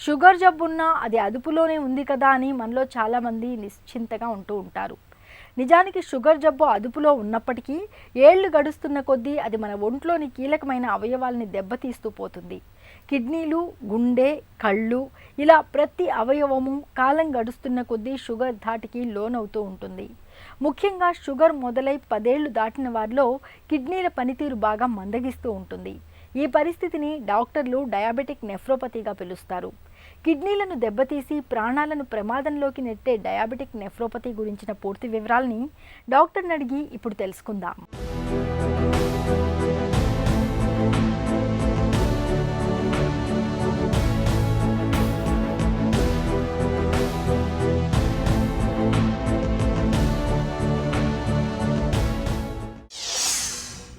Sugar జబ్బున్నా అది అదుపులోనే ఉంది కదా అని మనలో చాలామంది నిశ్చింతగా ఉంటూ ఉంటారు. నిజానికి షుగర్ జబ్బు అదుపులో ఉన్నప్పటికీ ఏళ్లు గడుస్తున్న కొద్దీ అది మన ఒంట్లోని కీలకమైన అవయవాల్ని దెబ్బతీస్తూ పోతుంది. కిడ్నీలు, గుండె, కళ్ళు ఇలా ప్రతి అవయవము కాలం గడుస్తున్న కొద్దీ షుగర్ ధాటికి లోనవుతూ ఉంటుంది. ముఖ్యంగా షుగర్ మొదలై 10 ఏళ్లు దాటిన వారిలో కిడ్నీల పనితీరు బాగా మందగిస్తూ ఉంటుంది. ఈ పరిస్థితిని డాక్టర్లు డయాబెటిక్ నెఫ్రోపతిగా పిలుస్తారు. కిడ్నీలను దెబ్బతీసి ప్రాణాలను ప్రమాదంలోకి నెట్టే డయాబెటిక్ నెఫ్రోపతి గురించిన పూర్తి వివరాల్ని డాక్టర్ని అడిగి ఇప్పుడు తెలుసుకుందాం.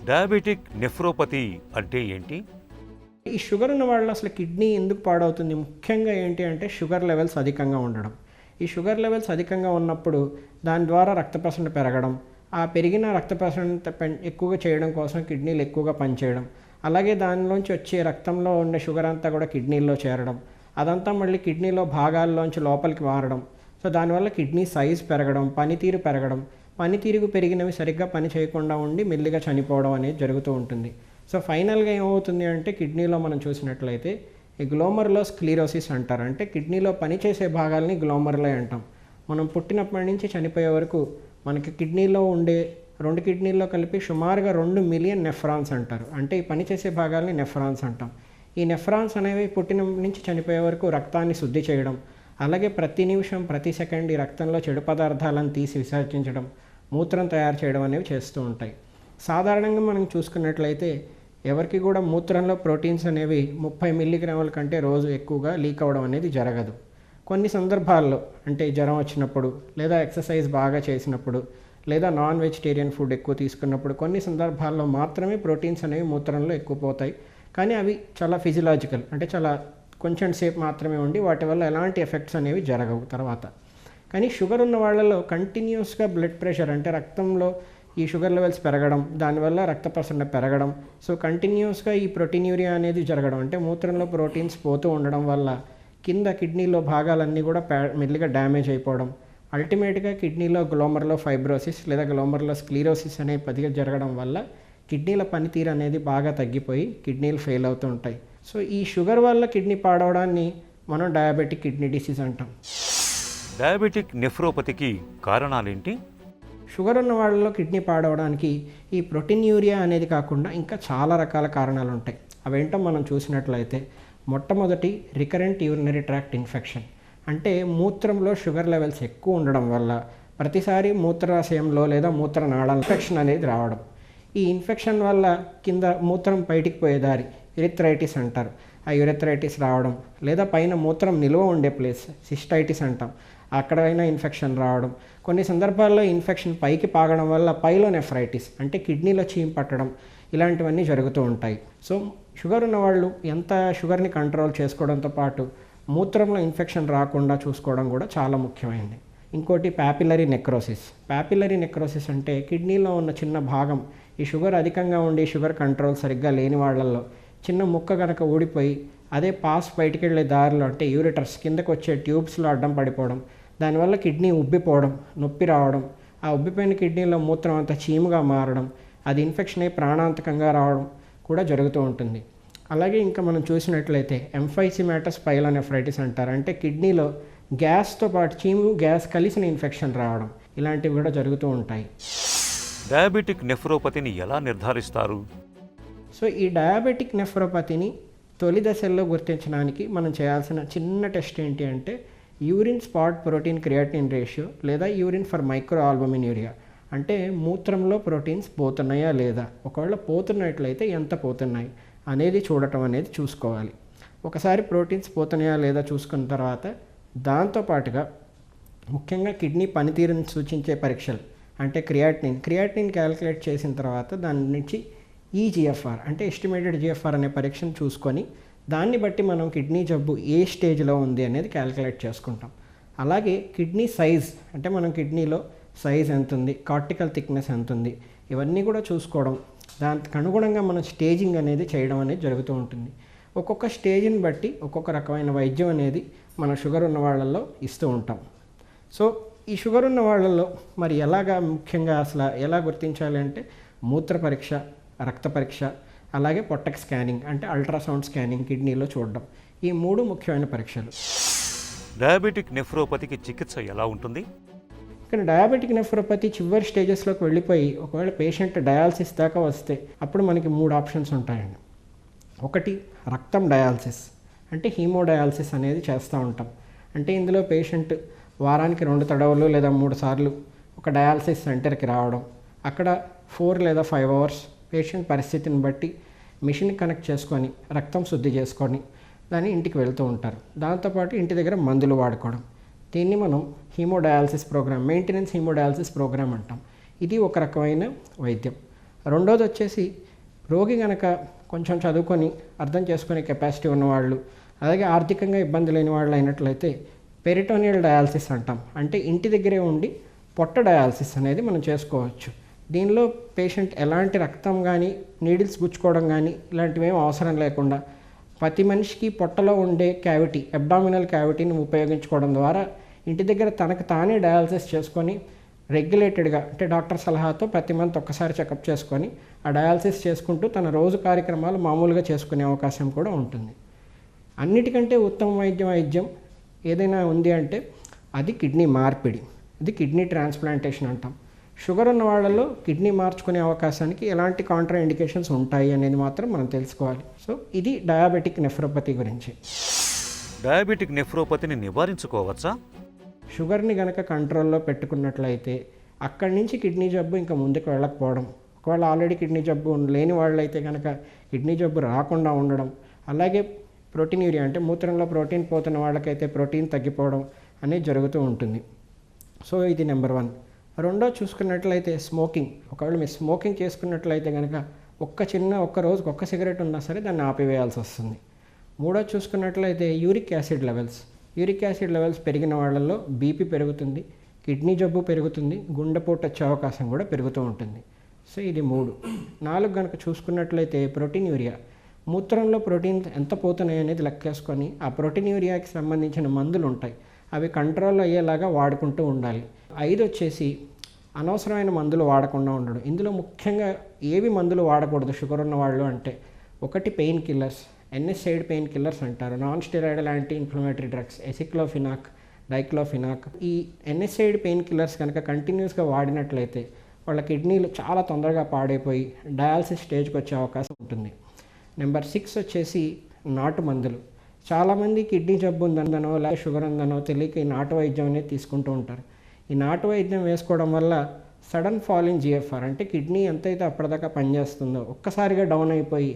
డయాబెటిక్ నెఫ్రోపతి అంటే ఏంటి? ఈ షుగర్ ఉన్న వాళ్ళు అసలు కిడ్నీ ఎందుకు పాడవుతుంది? ముఖ్యంగా ఏంటి అంటే షుగర్ లెవెల్స్ అధికంగా ఉండడం. ఈ షుగర్ లెవెల్స్ అధికంగా ఉన్నప్పుడు దాని ద్వారా రక్త ప్రసరణ పెరగడం, ఆ పెరిగిన రక్త ప్రసరణ ఎక్కువగా చేయడం కోసం కిడ్నీలు ఎక్కువగా పనిచేయడం, అలాగే దానిలోంచి వచ్చే రక్తంలో ఉండే షుగర్ అంతా కూడా కిడ్నీల్లో చేరడం, అదంతా మళ్ళీ కిడ్నీలో భాగాల్లోంచి లోపలికి మారడం. సో దానివల్ల కిడ్నీ సైజ్ పెరగడం, పనితీరు పెరగడం, పనితీరుకు పెరిగినవి సరిగ్గా పని చేయకుండా ఉండి మెల్లిగా చనిపోవడం అనేది జరుగుతూ ఉంటుంది. సో ఫైనల్గా ఏమవుతుంది అంటే కిడ్నీలో మనం చూసినట్లయితే ఈ గ్లోమర్లో స్క్లీరోసిస్ అంటారు. అంటే కిడ్నీలో పనిచేసే భాగాల్ని గ్లోమర్లే అంటాం. మనం పుట్టినప్పటి నుంచి చనిపోయే వరకు మనకి కిడ్నీలో ఉండే 2 కిడ్నీల్లో కలిపి సుమారుగా 2 మిలియన్ నెఫ్రాన్స్ అంటారు. అంటే ఈ పనిచేసే భాగాల్ని నెఫ్రాన్స్ అంటాం. ఈ నెఫ్రాన్స్ అనేవి పుట్టిన నుంచి చనిపోయే వరకు రక్తాన్ని శుద్ధి చేయడం, అలాగే ప్రతి నిమిషం ప్రతి సెకండ్ ఈ రక్తంలో చెడు పదార్థాలను తీసి విసర్జించడం, మూత్రం తయారు చేయడం అనేవి చేస్తూ ఉంటాయి. సాధారణంగా మనం చూసుకున్నట్లయితే ఎవరికి కూడా మూత్రంలో ప్రోటీన్స్ అనేవి 30 మిల్లీగ్రాముల కంటే రోజు ఎక్కువగా లీక్ అవ్వడం అనేది జరగదు. కొన్ని సందర్భాల్లో అంటే జ్వరం వచ్చినప్పుడు, లేదా ఎక్సర్సైజ్ బాగా చేసినప్పుడు, లేదా నాన్ వెజిటేరియన్ ఫుడ్ ఎక్కువ తీసుకున్నప్పుడు కొన్ని సందర్భాల్లో మాత్రమే ప్రోటీన్స్ అనేవి మూత్రంలో ఎక్కువ పోతాయి. కానీ అవి చాలా ఫిజియలాజికల్, అంటే చాలా కొంచెం సేపు మాత్రమే ఉండి వాటి వల్ల ఎలాంటి ఎఫెక్ట్స్ అనేవి జరగవు తర్వాత. కానీ షుగర్ ఉన్న వాళ్ళలో కంటిన్యూస్గా బ్లడ్ ప్రెషర్ అంటే రక్తంలో ఈ షుగర్ లెవెల్స్ పెరగడం, దానివల్ల రక్త ప్రసరణ పెరగడం, సో కంటిన్యూస్గా ఈ ప్రోటీన్యూరియా అనేది జరగడం, అంటే మూత్రంలో ప్రోటీన్స్ పోతూ ఉండడం వల్ల కింద కిడ్నీలో భాగాలన్నీ కూడా మెల్లిగా డ్యామేజ్ అయిపోవడం, అల్టిమేట్గా కిడ్నీలో గ్లోమర్లో ఫైబ్రోసిస్ లేదా గ్లోమర్లో స్క్లీరోసిస్ అనే పదిగా జరగడం వల్ల కిడ్నీల పనితీరు అనేది బాగా తగ్గిపోయి కిడ్నీలు ఫెయిల్ అవుతూ ఉంటాయి. సో ఈ షుగర్ వల్ల కిడ్నీ పాడవడాన్ని మనం డయాబెటిక్ కిడ్నీ డిసీజ్ అంటాం. డయాబెటిక్ నెఫ్రోపతికి కారణాలేంటి? షుగర్ ఉన్న వాళ్ళలో కిడ్నీ పాడవడానికి ఈ ప్రోటీన్యూరియా అనేది కాకుండా ఇంకా చాలా రకాల కారణాలు ఉంటాయి. అవేంటో మనం చూసినట్లయితే మొట్టమొదటి రికరెంట్ యూరినరీ ట్రాక్ట్ ఇన్ఫెక్షన్. అంటే మూత్రంలో షుగర్ లెవెల్స్ ఎక్కువ ఉండడం వల్ల ప్రతిసారి మూత్రాశయంలో లేదా మూత్రనాళ ఇన్ఫెక్షన్ అనేది రావడం. ఈ ఇన్ఫెక్షన్ వల్ల కింద మూత్రం బయటికి పోయే దారి యురెథ్రైటిస్ అంటారు, ఆ యురెథ్రైటిస్ రావడం, లేదా పైన మూత్రం నిల్వ ఉండే ప్లేస్ సిస్టైటిస్ అంటాం, అక్కడైనా ఇన్ఫెక్షన్ రావడం. కొన్ని సందర్భాల్లో ఇన్ఫెక్షన్ పైకి పాగడం వల్ల పైలోనెఫ్రైటిస్ అంటే కిడ్నీలో చీమ్ పట్టడం, ఇలాంటివన్నీ జరుగుతూ ఉంటాయి. సో షుగర్ ఉన్నవాళ్ళు ఎంత షుగర్ని కంట్రోల్ చేసుకోవడంతో పాటు మూత్రంలో ఇన్ఫెక్షన్ రాకుండా చూసుకోవడం కూడా చాలా ముఖ్యమైనది. ఇంకోటి ప్యాపిలరీ నెక్రోసిస్. ప్యాపిలరీ నెక్రోసిస్ అంటే కిడ్నీలో ఉన్న చిన్న భాగం ఈ షుగర్ అధికంగా ఉండి షుగర్ కంట్రోల్ సరిగ్గా లేని వాళ్ళల్లో చిన్న ముక్క కనుక ఊడిపోయి అదే పాస్ బయటికి వెళ్ళే దారిలో అంటే యూరిటర్స్ కిందకు వచ్చే ట్యూబ్స్లో అడ్డం పడిపోవడం, దానివల్ల కిడ్నీ ఉబ్బిపోవడం, నొప్పి రావడం, ఆ ఉబ్బిపోయిన కిడ్నీలో మూత్రం అంతా చీముగా మారడం, అది ఇన్ఫెక్షన్ అయి ప్రాణాంతకంగా రావడం కూడా జరుగుతూ ఉంటుంది. అలాగే ఇంకా మనం చూసినట్లయితే ఎంఫైసిమాటస్ పైలోనెఫ్రైటిస్ అంటారు. అంటే కిడ్నీలో గ్యాస్తో పాటు చీము గ్యాస్ కలిసిన ఇన్ఫెక్షన్ రావడం, ఇలాంటివి కూడా జరుగుతూ ఉంటాయి. డయాబెటిక్ నెఫ్రోపతిని ఎలా నిర్ధారిస్తారు? సో ఈ డయాబెటిక్ నెఫ్రోపతిని తొలి దశల్లో గుర్తించడానికి మనం చేయాల్సిన చిన్న టెస్ట్ ఏంటి అంటే urine spot protein creatinine ratio లేదా యూరిన్ ఫర్ మైక్రో ఆల్బమిన్యూరియా. అంటే మూత్రంలో ప్రోటీన్స్ పోతున్నాయా లేదా, ఒకవేళ పోతున్నట్లయితే ఎంత పోతున్నాయి అనేది చూడటం అనేది చూసుకోవాలి. ఒకసారి ప్రోటీన్స్ పోతున్నాయా లేదా చూసుకున్న తర్వాత దాంతోపాటుగా ముఖ్యంగా కిడ్నీ పనితీరుని సూచించే పరీక్షలు అంటే క్రియాటినిన్ క్యాలిక్యులేట్ చేసిన తర్వాత దాని నుంచి ఈజిఎఫ్ఆర్ అంటే ఎస్టిమేటెడ్ జిఎఫ్ఆర్ అనే పరీక్షను చూసుకొని దాన్ని బట్టి మనం కిడ్నీ జబ్బు ఏ స్టేజ్లో ఉంది అనేది క్యాలిక్యులేట్ చేసుకుంటాం. అలాగే కిడ్నీ సైజ్ అంటే మనం కిడ్నీలో సైజ్ ఎంత ఉంది, కార్టికల్ థిక్నెస్ ఎంత ఉంది, ఇవన్నీ కూడా చూసుకోవడం, దానికి అనుగుణంగా మనం స్టేజింగ్ అనేది చేయడం అనేది జరుగుతూ ఉంటుంది. ఒక్కొక్క స్టేజ్ని బట్టి ఒక్కొక్క రకమైన వైద్యం అనేది మన షుగర్ ఉన్న వాళ్ళల్లో ఇస్తూ ఉంటాం. సో ఈ షుగర్ ఉన్న వాళ్ళల్లో మరి ఎలాగా ముఖ్యంగా అసలు ఎలా గుర్తించాలి అంటే మూత్ర పరీక్ష, రక్త పరీక్ష, అలాగే పొట్టకి స్కానింగ్ అంటే అల్ట్రాసౌండ్ స్కానింగ్ కిడ్నీలో చూడడం, ఈ 3 ముఖ్యమైన పరీక్షలు. డయాబెటిక్ నెఫ్రోపతికి చికిత్స ఎలా ఉంటుంది? కానీ డయాబెటిక్ నెఫ్రోపతి చివరి స్టేజెస్లోకి వెళ్ళిపోయి ఒకవేళ పేషెంట్ డయాలసిస్ దాకా వస్తే అప్పుడు మనకి 3 ఆప్షన్స్ ఉంటాయండి. ఒకటి రక్తం డయాలసిస్ అంటే హీమోడయాలసిస్ అనేది చేస్తూ ఉంటాం. అంటే ఇందులో పేషెంట్ వారానికి 2 తడవలు లేదా 3 సార్లు ఒక డయాలసిస్ సెంటర్కి రావడం, అక్కడ 4 లేదా 5 అవర్స్ పేషెంట్ పరిస్థితిని బట్టి మిషన్ కనెక్ట్ చేసుకొని రక్తం శుద్ధి చేసుకొని దాన్ని ఇంటికి వెళ్తూ ఉంటారు. దాంతోపాటు ఇంటి దగ్గర మందులు వాడుకోవడం, దీన్ని మనం haemodialysis programme, maintenance haemodialysis programme అంటాం. ఇది ఒక రకమైన వైద్యం. రెండోది వచ్చేసి రోగి కనుక కొంచెం చదువుకొని అర్థం చేసుకునే కెపాసిటీ ఉన్నవాళ్ళు, అలాగే ఆర్థికంగా ఇబ్బంది లేని వాళ్ళు అయినట్లయితే పెరిటోనియల్ డయాలసిస్ అంటాం. అంటే ఇంటి దగ్గరే ఉండి పొట్ట డయాలసిస్ అనేది మనం చేసుకోవచ్చు. దీనిలో పేషెంట్ ఎలాంటి రక్తం కానీ నీడిల్స్ గుచ్చుకోవడం కానీ ఇలాంటివి ఏం అవసరం లేకుండా ప్రతి మనిషికి పొట్టలో ఉండే క్యావిటీ, అబ్డామినల్ క్యావిటీని ఉపయోగించుకోవడం ద్వారా ఇంటి దగ్గర తనకు తానే డయాలసిస్ చేసుకొని రెగ్యులేటెడ్గా అంటే డాక్టర్ సలహాతో ప్రతి మంత్ ఒక్కసారి చెకప్ చేసుకొని ఆ డయాలసిస్ చేసుకుంటూ తన రోజు కార్యక్రమాలు మామూలుగా చేసుకునే అవకాశం కూడా ఉంటుంది. అన్నిటికంటే ఉత్తమ వైద్యం ఏదైనా ఉంది అంటే అది కిడ్నీ మార్పిడి, ఇది కిడ్నీ ట్రాన్స్ప్లాంటేషన్ అంటాం. షుగర్ ఉన్న వాళ్ళలో కిడ్నీ మార్చుకునే అవకాశానికి ఎలాంటి కాంట్రా ఇండికేషన్స్ ఉంటాయి అనేది మాత్రం మనం తెలుసుకోవాలి. సో ఇది డయాబెటిక్ నెఫ్రోపతి గురించి. డయాబెటిక్ నెఫ్రోపతిని నివారించుకోవచ్చా? షుగర్ని కనుక కంట్రోల్లో పెట్టుకున్నట్లయితే అక్కడి నుంచి కిడ్నీ జబ్బు ఇంకా ముందుకు వెళ్ళకపోవడం, ఒకవేళ ఆల్రెడీ కిడ్నీ జబ్బు లేని వాళ్ళైతే కనుక కిడ్నీ జబ్బు రాకుండా ఉండడం, అలాగే ప్రోటీన్యూరియా అంటే మూత్రంలో ప్రోటీన్ పోతున్న వాళ్ళకైతే ప్రోటీన్ తగ్గిపోవడం అనేది జరుగుతూ ఉంటుంది. సో ఇది నెంబర్ 1. రెండో చూసుకున్నట్లయితే స్మోకింగ్. ఒకవేళ మీరు స్మోకింగ్ చేసుకున్నట్లయితే కనుక ఒక్క రోజుకి ఒక్క సిగరెట్ ఉన్నా సరే దాన్ని ఆపివేయాల్సి వస్తుంది. మూడో చూసుకున్నట్లయితే యూరిక్ యాసిడ్ లెవెల్స్ పెరిగిన వాళ్ళల్లో బీపీ పెరుగుతుంది, కిడ్నీ జబ్బు పెరుగుతుంది, గుండెపోటు వచ్చే అవకాశం కూడా పెరుగుతూ ఉంటుంది. సో ఇది 3. 4 కనుక చూసుకున్నట్లయితే ప్రోటీన్యూరియా. మూత్రంలో ప్రోటీన్ ఎంత పోతున్నాయి అనేది లెక్కేసుకొని ఆ ప్రోటీన్యూరియాకి సంబంధించిన మందులు ఉంటాయి, అవి కంట్రోల్ అయ్యేలాగా వాడుకుంటూ ఉండాలి. 5 వచ్చేసి అనవసరమైన మందులు వాడకుండా ఉండడం. ఇందులో ముఖ్యంగా ఏవి మందులు వాడకూడదు షుగర్ ఉన్న వాళ్ళు అంటే, ఒకటి pain killers, NSAID pain killers అంటారు, non steroidal anti inflammatory drugs, aceclofenac, diclofenac. ఈ NSAID పెయిన్ కిల్లర్స్ కనుక కంటిన్యూస్గా వాడినట్లయితే వాళ్ళ కిడ్నీలు చాలా తొందరగా పాడైపోయి డయాలసిస్ స్టేజ్కి వచ్చే అవకాశం ఉంటుంది. నెంబర్ 6 వచ్చేసి నాటు మందులు. చాలామంది కిడ్నీ జబ్బు ఉందనో లేదా షుగర్ ఉందనో తెలియక ఈ నాటు వైద్యం అనేది తీసుకుంటూ ఉంటారు. ఈ నాటు వైద్యం వేసుకోవడం వల్ల సడన్ ఫాల్ ఇన్ GFR అంటే కిడ్నీ ఎంతైతే అప్పటిదాకా పనిచేస్తుందో ఒక్కసారిగా డౌన్ అయిపోయి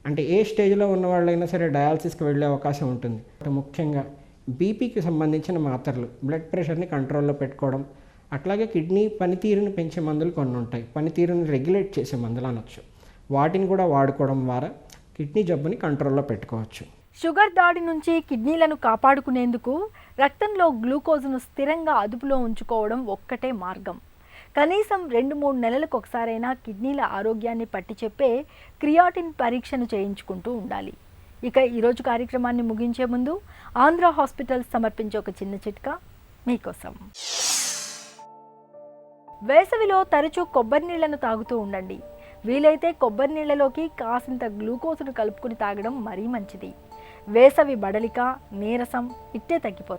అంటే ఏ స్టేజ్లో ఉన్న వాళ్ళైనా సరే డయాలసిస్కి వెళ్ళే అవకాశం ఉంటుంది. ముఖ్యంగా బీపీకి సంబంధించిన మాత్రలు, బ్లడ్ ప్రెషర్ని కంట్రోల్లో పెట్టుకోవడం, అట్లాగే కిడ్నీ పనితీరుని పెంచే మందులు కొన్ని ఉంటాయి, పనితీరుని రెగ్యులేట్ చేసే మందులు అనొచ్చు, వాటిని కూడా వాడుకోవడం ద్వారా కిడ్నీ జబ్బుని కంట్రోల్లో పెట్టుకోవచ్చు. షుగర్ దాడి నుంచి కిడ్నీలను కాపాడుకునేందుకు రక్తంలో గ్లూకోజ్ను స్థిరంగా అదుపులో ఉంచుకోవడం ఒక్కటే మార్గం. కనీసం 2-3 నెలలకు ఒకసారైనా కిడ్నీల ఆరోగ్యాన్ని పట్టి చెప్పే క్రియాటిన్ పరీక్షను చేయించుకుంటూ ఉండాలి. ఇక ఈరోజు కార్యక్రమాన్ని ముగించే ముందు ఆంధ్ర హాస్పిటల్స్ సమర్పించే ఒక చిన్న చిట్కా మీకోసం. వేసవిలో తరచూ కొబ్బరి నీళ్లను తాగుతూ ఉండండి. వీలైతే కొబ్బరి నీళ్లలోకి కాసింత గ్లూకోజ్ను కలుపుకుని తాగడం మరీ మంచిది. వేసవి బడలిక, నీరసం ఇట్టే తగ్గిపోతుంది.